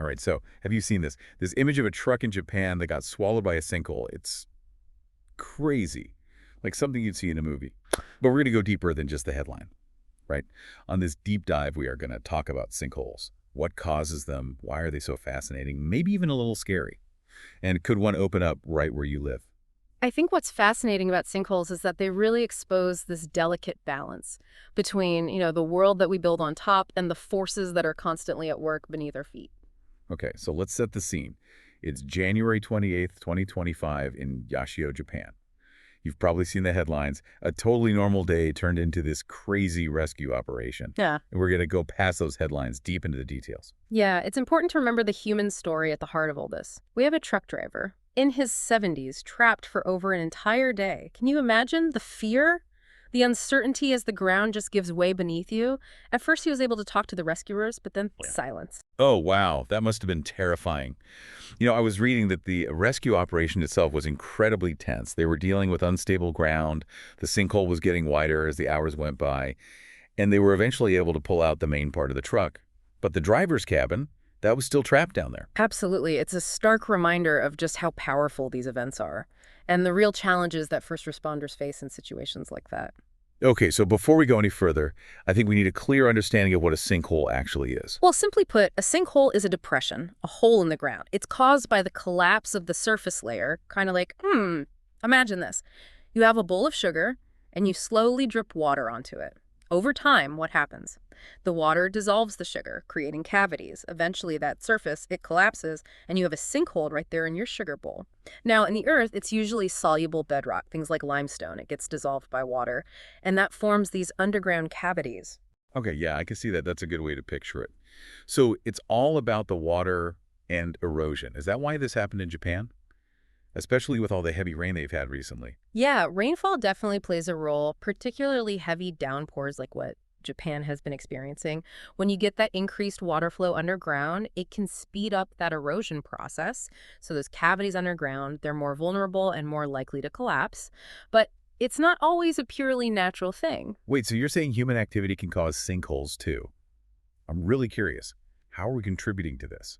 All right, so have you seen this? This image of a truck in Japan that got swallowed by a sinkhole. It's crazy, like something you'd see in a movie. But we're going to go deeper than just the headline, right? On this deep dive, we are going to talk about sinkholes. What causes them? Why are they so fascinating? Maybe even a little scary. And could one open up right where you live? I think what's fascinating about sinkholes is that they really expose this delicate balance between, the world that we build on top and the forces that are constantly at work beneath our feet. Okay, so let's set the scene. It's January 28th, 2025 in Yashio, Japan. You've probably seen the headlines. A totally normal day turned into this crazy rescue operation. Yeah. And we're going to go past those headlines deep into the details. Yeah, it's important to remember the human story at the heart of all this. We have a truck driver in his 70s, trapped for over an entire day. Can you imagine the fear? The uncertainty as the ground just gives way beneath you? At first, he was able to talk to the rescuers, but then Yeah. silence. Oh, wow. That must have been terrifying. I was reading that the rescue operation itself was incredibly tense. They were dealing with unstable ground. The sinkhole was getting wider as the hours went by, and they were eventually able to pull out the main part of the truck. But the driver's cabin, that was still trapped down there. Absolutely. It's a stark reminder of just how powerful these events are and the real challenges that first responders face in situations like that. Okay, so before we go any further, I think we need a clear understanding of what a sinkhole actually is. Well, simply put, a sinkhole is a depression, a hole in the ground. It's caused by the collapse of the surface layer, kind of like, imagine this. You have a bowl of sugar, and you slowly drip water onto it. Over time, what happens? The water dissolves the sugar, creating cavities. Eventually, that surface, it collapses, and you have a sinkhole right there in your sugar bowl. Now, in the earth, it's usually soluble bedrock, things like limestone. It gets dissolved by water, and that forms these underground cavities. Okay, yeah, I can see that. That's a good way to picture it. So it's all about the water and erosion. Is that why this happened in Japan? Especially with all the heavy rain they've had recently. Yeah, rainfall definitely plays a role, particularly heavy downpours like what Japan has been experiencing. When you get that increased water flow underground, it can speed up that erosion process. So those cavities underground, they're more vulnerable and more likely to collapse. But it's not always a purely natural thing. Wait, so you're saying human activity can cause sinkholes too? I'm really curious. How are we contributing to this?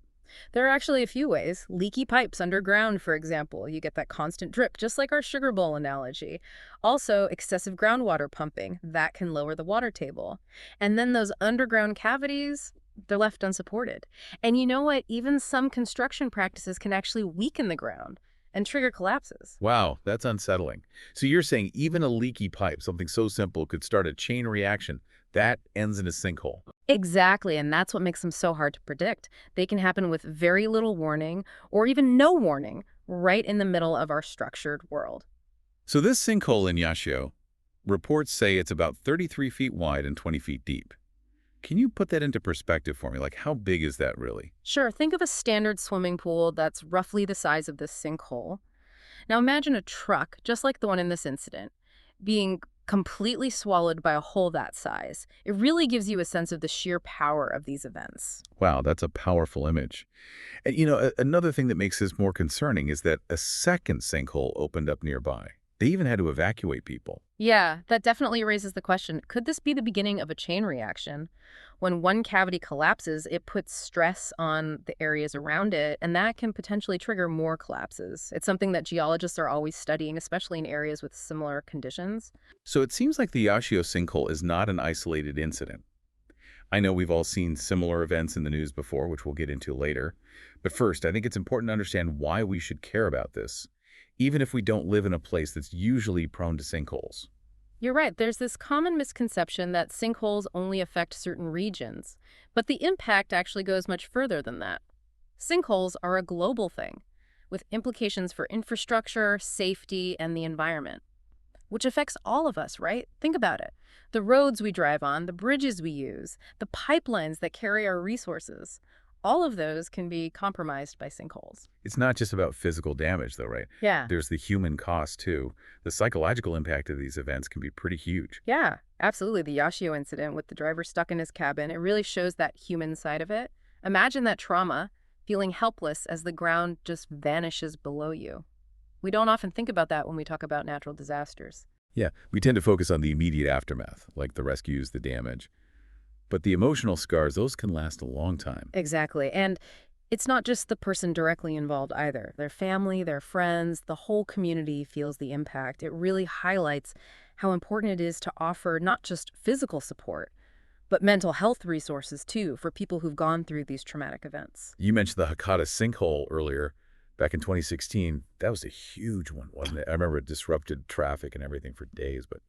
There are actually a few ways. Leaky pipes underground, for example. You get that constant drip, just like our sugar bowl analogy. Also, excessive groundwater pumping. That can lower the water table. And then those underground cavities, they're left unsupported. And you know what? Even some construction practices can actually weaken the ground and trigger collapses. Wow, that's unsettling. So you're saying even a leaky pipe, something so simple, could start a chain reaction that ends in a sinkhole. Exactly, and that's what makes them so hard to predict. They can happen with very little warning or even no warning right in the middle of our structured world. So this sinkhole in Yashio, reports say it's about 33 feet wide and 20 feet deep. Can you put that into perspective for me? Like, how big is that really? Sure, think of a standard swimming pool that's roughly the size of this sinkhole. Now imagine a truck, just like the one in this incident, being completely swallowed by a hole that size. It really gives you a sense of the sheer power of these events. Wow, that's a powerful image. And another thing that makes this more concerning is that a second sinkhole opened up nearby. They even had to evacuate people. Yeah, that definitely raises the question, could this be the beginning of a chain reaction? When one cavity collapses, it puts stress on the areas around it, and that can potentially trigger more collapses. It's something that geologists are always studying, especially in areas with similar conditions. So it seems like the Yashio sinkhole is not an isolated incident. I know we've all seen similar events in the news before, which we'll get into later. But first, I think it's important to understand why we should care about this, even if we don't live in a place that's usually prone to sinkholes. You're right, there's this common misconception that sinkholes only affect certain regions, but the impact actually goes much further than that. Sinkholes are a global thing, with implications for infrastructure, safety, and the environment, which affects all of us, right? Think about it. The roads we drive on, the bridges we use, the pipelines that carry our resources, all of those can be compromised by sinkholes. It's not just about physical damage, though, right? Yeah. There's the human cost, too. The psychological impact of these events can be pretty huge. Yeah, absolutely. The Yashio incident with the driver stuck in his cabin, it really shows that human side of it. Imagine that trauma, feeling helpless as the ground just vanishes below you. We don't often think about that when we talk about natural disasters. Yeah, we tend to focus on the immediate aftermath, like the rescues, the damage. But the emotional scars, those can last a long time. Exactly. And It's not just the person directly involved either. Their family, their friends, the whole community feels the impact. It really highlights how important it is to offer not just physical support, but mental health resources too for people who've gone through these traumatic events. You mentioned the Hakata sinkhole earlier. Back in 2016, that was a huge one, wasn't it? I remember it disrupted traffic and everything for days, but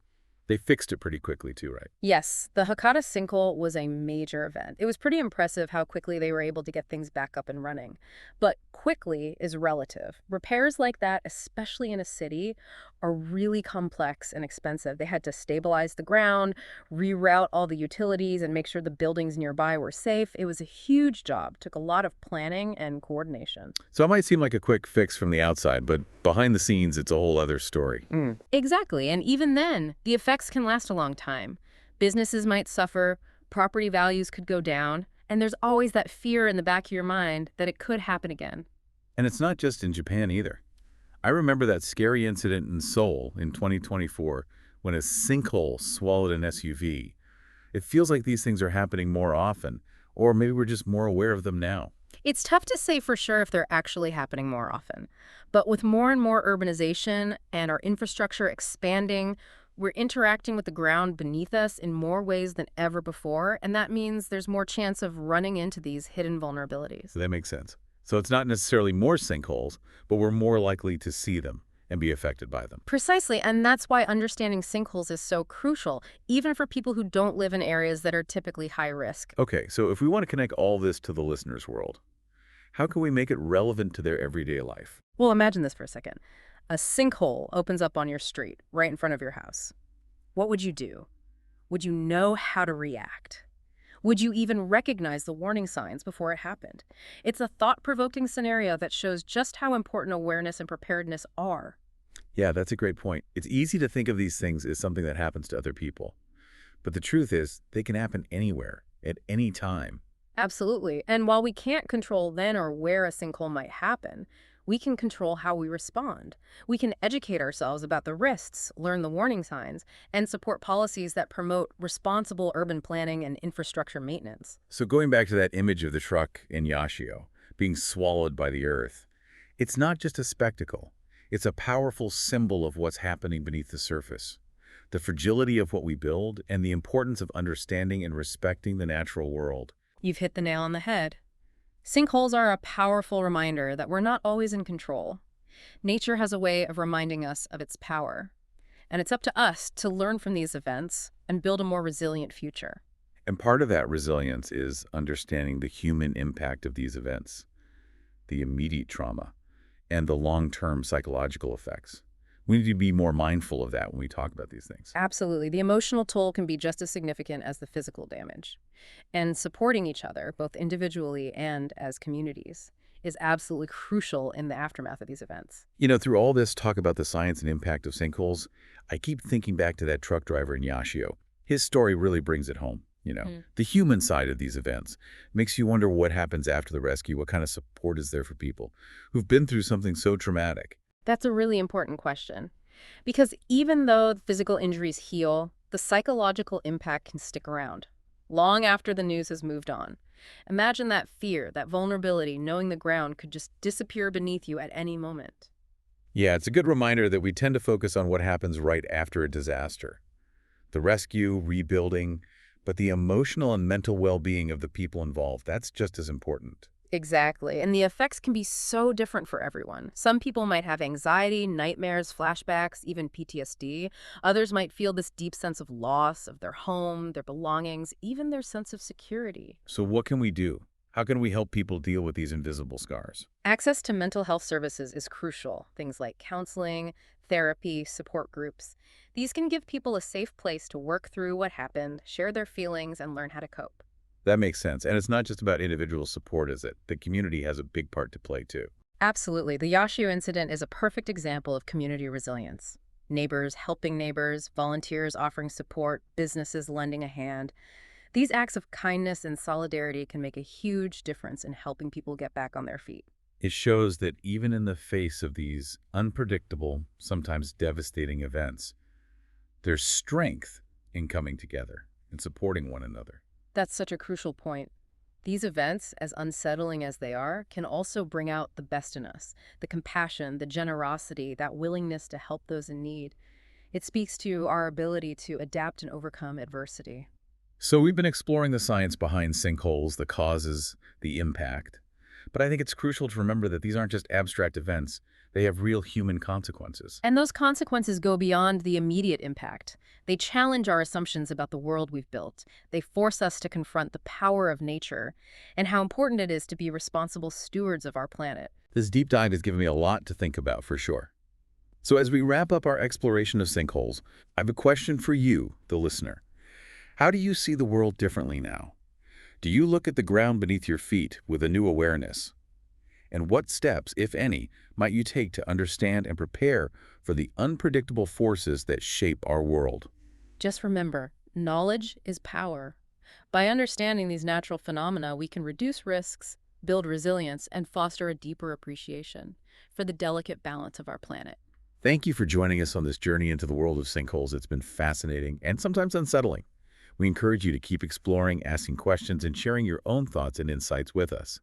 they fixed it pretty quickly too, right? Yes, the Hakata sinkhole was a major event. It was pretty impressive how quickly they were able to get things back up and running. But quickly is relative. Repairs like that, especially in a city, are really complex and expensive. They had to stabilize the ground, reroute all the utilities, and make sure the buildings nearby were safe. It was a huge job, took a lot of planning and coordination. So it might seem like a quick fix from the outside, but behind the scenes, it's a whole other story. Exactly. And even then, the effects can last a long time. Businesses might suffer, property values could go down, and there's always that fear in the back of your mind that it could happen again. And it's not just in Japan either. I remember that scary incident in Seoul in 2024 when a sinkhole swallowed an SUV. It feels like these things are happening more often, or maybe we're just more aware of them now. It's tough to say for sure if they're actually happening more often. But with more and more urbanization and our infrastructure expanding, we're interacting with the ground beneath us in more ways than ever before, and that means there's more chance of running into these hidden vulnerabilities. So that makes sense. So it's not necessarily more sinkholes, but we're more likely to see them and be affected by them. Precisely, and that's why understanding sinkholes is so crucial, even for people who don't live in areas that are typically high risk. Okay, so if we want to connect all this to the listener's world, how can we make it relevant to their everyday life? Well, imagine this for a second. A sinkhole opens up on your street, right in front of your house. What would you do? Would you know how to react? Would you even recognize the warning signs before it happened? It's a thought-provoking scenario that shows just how important awareness and preparedness are. Yeah, that's a great point. It's easy to think of these things as something that happens to other people. But the truth is, they can happen anywhere, at any time. Absolutely. And while we can't control then or where a sinkhole might happen, we can control how we respond. We can educate ourselves about the risks, learn the warning signs, and support policies that promote responsible urban planning and infrastructure maintenance. So going back to that image of the truck in Yashio being swallowed by the earth, it's not just a spectacle. It's a powerful symbol of what's happening beneath the surface, the fragility of what we build, and the importance of understanding and respecting the natural world. You've hit the nail on the head. Sinkholes are a powerful reminder that we're not always in control. Nature has a way of reminding us of its power, and it's up to us to learn from these events and build a more resilient future. And part of that resilience is understanding the human impact of these events, the immediate trauma, and the long-term psychological effects. We need to be more mindful of that when we talk about these things. Absolutely. The emotional toll can be just as significant as the physical damage. And supporting each other, both individually and as communities, is absolutely crucial in the aftermath of these events. You know, through all this talk about the science and impact of sinkholes, I keep thinking back to that truck driver in Yashio. His story really brings it home. The human side of these events makes you wonder what happens after the rescue, what kind of support is there for people who've been through something so traumatic. That's a really important question. Because even though the physical injuries heal, the psychological impact can stick around, long after the news has moved on. Imagine that fear, that vulnerability, knowing the ground could just disappear beneath you at any moment. Yeah, it's a good reminder that we tend to focus on what happens right after a disaster. The rescue, rebuilding, but the emotional and mental well-being of the people involved, that's just as important. Exactly. And the effects can be so different for everyone. Some people might have anxiety, nightmares, flashbacks, even PTSD. Others might feel this deep sense of loss of their home, their belongings, even their sense of security. So what can we do? How can we help people deal with these invisible scars? Access to mental health services is crucial. Things like counseling, therapy, support groups. These can give people a safe place to work through what happened, share their feelings, and learn how to cope. That makes sense. And it's not just about individual support, is it? The community has a big part to play, too. Absolutely. The Yashio incident is a perfect example of community resilience. Neighbors helping neighbors, volunteers offering support, businesses lending a hand. These acts of kindness and solidarity can make a huge difference in helping people get back on their feet. It shows that even in the face of these unpredictable, sometimes devastating events, there's strength in coming together and supporting one another. That's such a crucial point. These events, as unsettling as they are, can also bring out the best in us, the compassion, the generosity, that willingness to help those in need. It speaks to our ability to adapt and overcome adversity. So we've been exploring the science behind sinkholes, the causes, the impact. But I think it's crucial to remember that these aren't just abstract events. They have real human consequences. And those consequences go beyond the immediate impact. They challenge our assumptions about the world we've built. They force us to confront the power of nature and how important it is to be responsible stewards of our planet. This deep dive has given me a lot to think about for sure. So as we wrap up our exploration of sinkholes, I have a question for you, the listener. How do you see the world differently now? Do you look at the ground beneath your feet with a new awareness? And what steps, if any, might you take to understand and prepare for the unpredictable forces that shape our world? Just remember, knowledge is power. By understanding these natural phenomena, we can reduce risks, build resilience, and foster a deeper appreciation for the delicate balance of our planet. Thank you for joining us on this journey into the world of sinkholes. It's been fascinating and sometimes unsettling. We encourage you to keep exploring, asking questions, and sharing your own thoughts and insights with us.